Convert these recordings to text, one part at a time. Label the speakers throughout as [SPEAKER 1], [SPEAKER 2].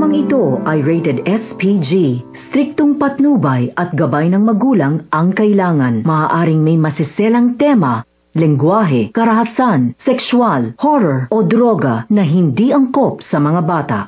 [SPEAKER 1] Programang ito ay rated SPG. Striktong patnubay at gabay ng magulang ang kailangan. Maaaring may masiselang tema, lengguwahe, karahasan, sexual, horror o droga na hindi angkop sa mga bata.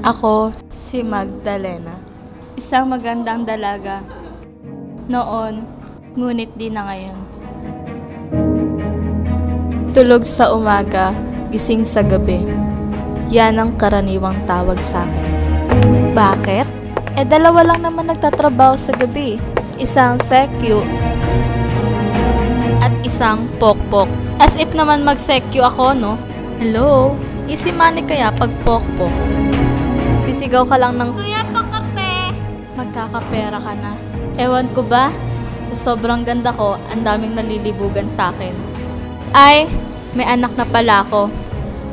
[SPEAKER 2] Ako, si Magdalena. Isang magandang dalaga. Noon, ngunit di na ngayon. Tulog sa umaga, gising sa gabi. Yan ang karaniwang tawag sa akin. Bakit? Dalawa lang naman nagtatrabaho sa gabi. Isang sekyu at isang pokpok. As if naman mag-sekyu ako, no? Hello? Easy money kaya pag pokpok? Sisigaw ka lang ng, "Kuya, pakape!" Magkakapera ka na. Ewan ko ba? Sobrang ganda ko, ang daming nalilibugan sa akin. Ay, may anak na pala ako.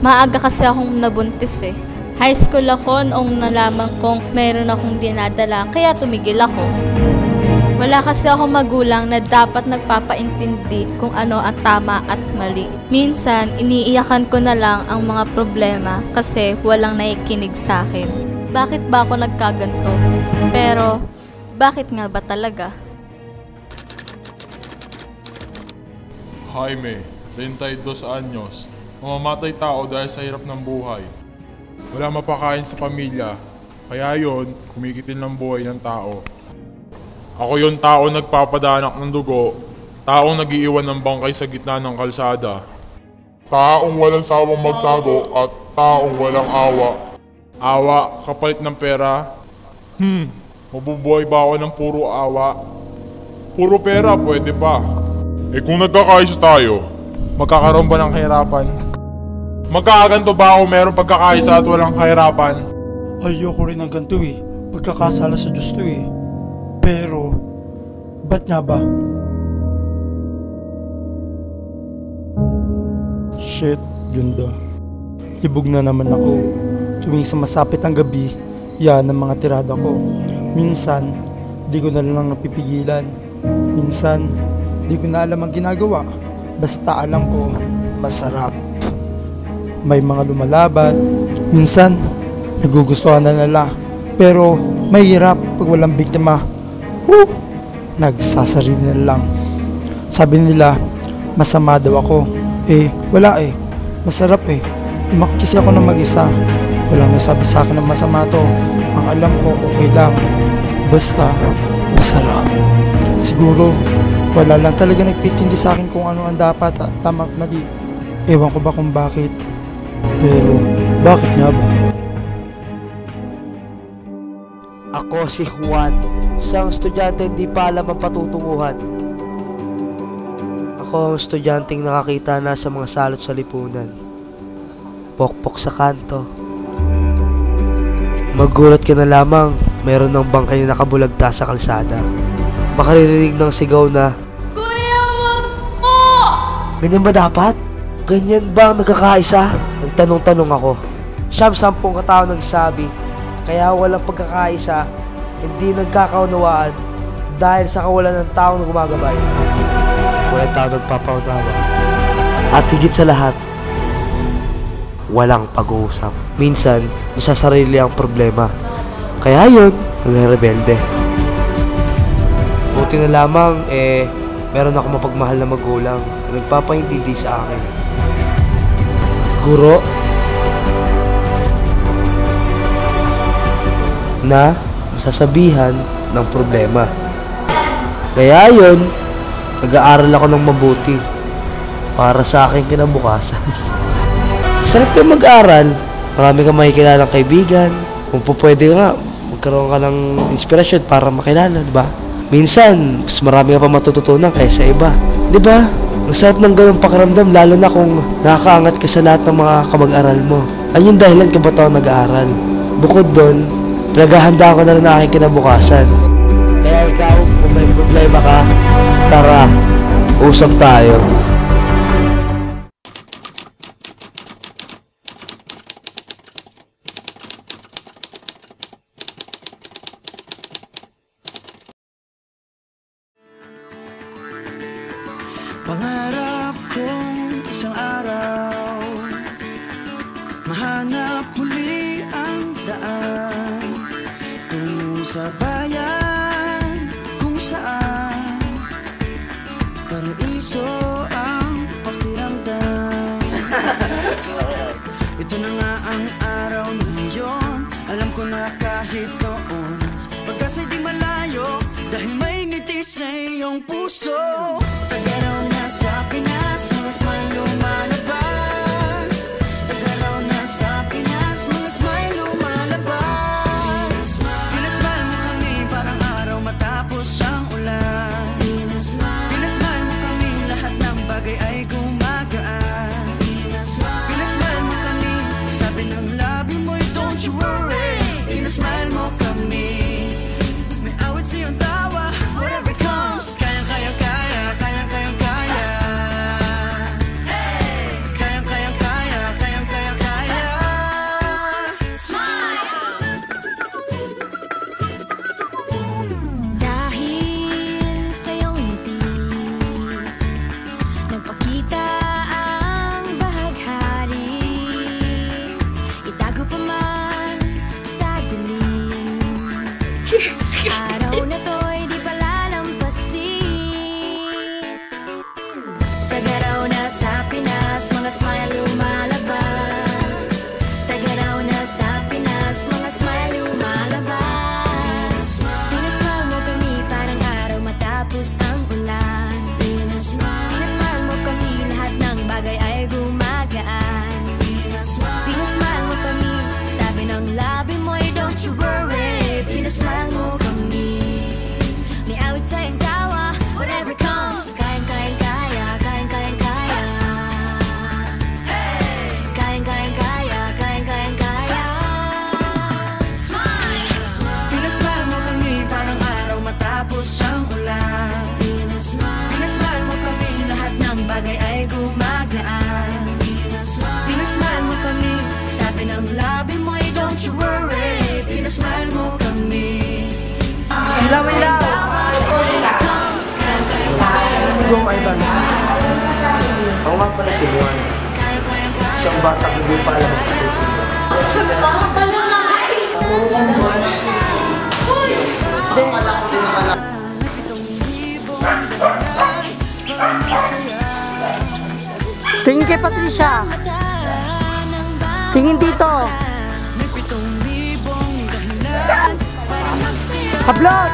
[SPEAKER 2] Maaga kasi akong nabuntis eh. High school ako noong nalaman kong mayroon akong dinadala, kaya tumigil ako. Wala kasi akong magulang na dapat nagpapaintindi kung ano ang tama at mali. Minsan, iniiyakan ko na lang ang mga problema kasi walang nakikinig sa akin. Bakit ba ako nagkaganto? Pero, bakit nga ba talaga?
[SPEAKER 3] Jaime, 32 anyos. Mamamatay tao dahil sa hirap ng buhay. Wala mapakain sa pamilya, kaya yon kumikitil ng buhay ng tao. Ako yung tao nagpapadanak ng dugo, taong nag-iiwan ng bangkay sa gitna ng kalsada. Taong walang sawang magtago at taong walang awa. Awa, kapalit ng pera? Mabubuhay ba ako ng puro awa? Puro pera, pwede pa. Kung nagkakaisa tayo, magkakaroon ba ng kahirapan? Magkakaganto ba ako meron pagkakaisa at walang kahirapan?
[SPEAKER 4] Ayoko rin ng ganito eh. Pagkakasala sa Diyos to eh. Pero, ba't nga ba? Shit, ganda. Libog na naman ako. Tuwing sumasapit ang gabi, yan ang mga tirada ko. Minsan, di ko na lang napipigilan. Minsan, di ko na alam ang ginagawa. Basta alam ko, masarap. May mga lumalaban. Minsan, nagugustuhan na nila. Pero, mahirap pag walang biktima. Nagsasarili na lang. Sabi nila, masama daw ako. Wala eh. Masarap eh. Umakyat kasi ako ng mag-isa. Walang nasabi sa akin ng masama to. Ang alam ko, okay lang. Basta, masarap. Siguro, wala lang talaga nagpitindi sa akin kung ano ang dapat at tama at mali. Ewan ko ba kung bakit. Pero, bakit nga ba?
[SPEAKER 5] Ako si Juan, isang estudyante hindi pa alam ang patutunguhan. Ako ang estudyanteng nakakita na sa mga salot sa lipunan. Pokpok sa kanto. Magulat ka na lamang, meron ng bangkay na nakabulagta sa kalsada. Makaririnig ng sigaw na, "Kuya, wag po!" Ganyan ba dapat? Ganyan ba ang nagkakaisa? Nagtanong-tanong ako. 10 katao nagsabi, kaya walang pagkakaisa, hindi nagkakaunawaan dahil sa kawalan ng taong gumagabay. Walang taong nagpapaunawa. At higit sa lahat, walang pag-uusap. Minsan, nasa sarili ang problema. Kaya yun, nagre-rebelde. Buti na lamang, meron ako mapagmahal na magulang na nagpapaintindi sa akin. Guro, na masasabihan ng problema. Kaya yun, nag-aaral ako ng mabuti para sa aking kinabukasan. Sarap kayo mag-aral, marami kang makikilalang kaibigan, Kung po pwede nga, magkaroon ka ng inspirasyon para makilala, di ba? Minsan, mas marami ka pa matututunan kaysa iba. Di ba? Ang sakit ng ganung pakiramdam, lalo na kung nakakaangat ka sa lahat ng mga kamag-aral mo. Ayun dahilan kung ba't ako nag-aaral. Bukod doon, pinaghahanda ko na rin ang aking kinabukasan. Kaya ikaw, kung may problema ka, tara, usap tayo.
[SPEAKER 6] Pangarap kong isang araw mahanap muli ang daan tungo sa bayan kung saan paraiso ang pakiramdam. Ito na nga ang araw na yon. Alam ko na kahit noon pagkasa'y di malayo dahil may ngiti sa iyong puso. Tagaraw na sa Pinas, mga smile lumalabas. Tagaraw na sa Pinas, mga smile lumalabas. Pinasmile mo kami parang araw matapos ang ulan. Pinasmile mo kami, lahat ng bagay ay gumagaan. Pinasmile mo kami, sabi ng labi mo'y don't you worry. Pinasmile mo kami, may awit sa iyong tawa, whatever comes. Kayang-kayang kaya, kayang-kayang kaya. Kayang-kayang kaya, kayang-kayang kaya.
[SPEAKER 7] Dahil sa iyong ngiti, nagpakita ang bahaghari. Itago pa man sa dilim, araw na to'y di palalampasin. Tagaraw na sa Pinas, mga smile lumalabas. Tagaraw na sa Pinas, mga smile lumalabas. Pinasmile mo kami parang araw matapos ang ulan. Pinasmile mo kami, lahat ng bagay ay gumagaan. Pinasmile mo kami, sabi ng labi mo'y don't you worry. Pinasmile mo kami, may awit sa iyong tawa, whatever comes. Kayang-kayang kaya, kayang-kayang kaya. Kayang-kayang kaya, kayang-kayang kaya.
[SPEAKER 6] Pinasmile mo kami parang araw matapos ang ulan. Pinasmile mo kami, lahat ng bagay ay gumagaan. Pinasmile mo kami, sabi ng labi mo'y don't you worry. Pinasmile mo kami.
[SPEAKER 4] Ilaw!
[SPEAKER 5] Ako nga pala si Juan. Isang bata hindi pa alam ang patutunan.
[SPEAKER 8] Tingin kay Patricia. Tingin dito.
[SPEAKER 6] May 7,000 dahilan para magsiya.
[SPEAKER 8] Hablot!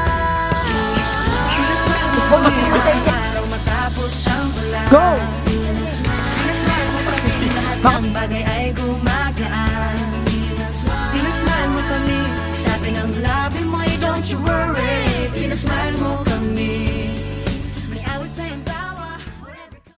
[SPEAKER 6] Pinasmile mo kami parang araw matapos ang ulan.
[SPEAKER 8] Go!
[SPEAKER 6] Pinasmile mo kami, lahat ng bagay ay gumagaan. Pinasmile mo kami, sabi ng labi mo'y don't you worry. Pinasmile mo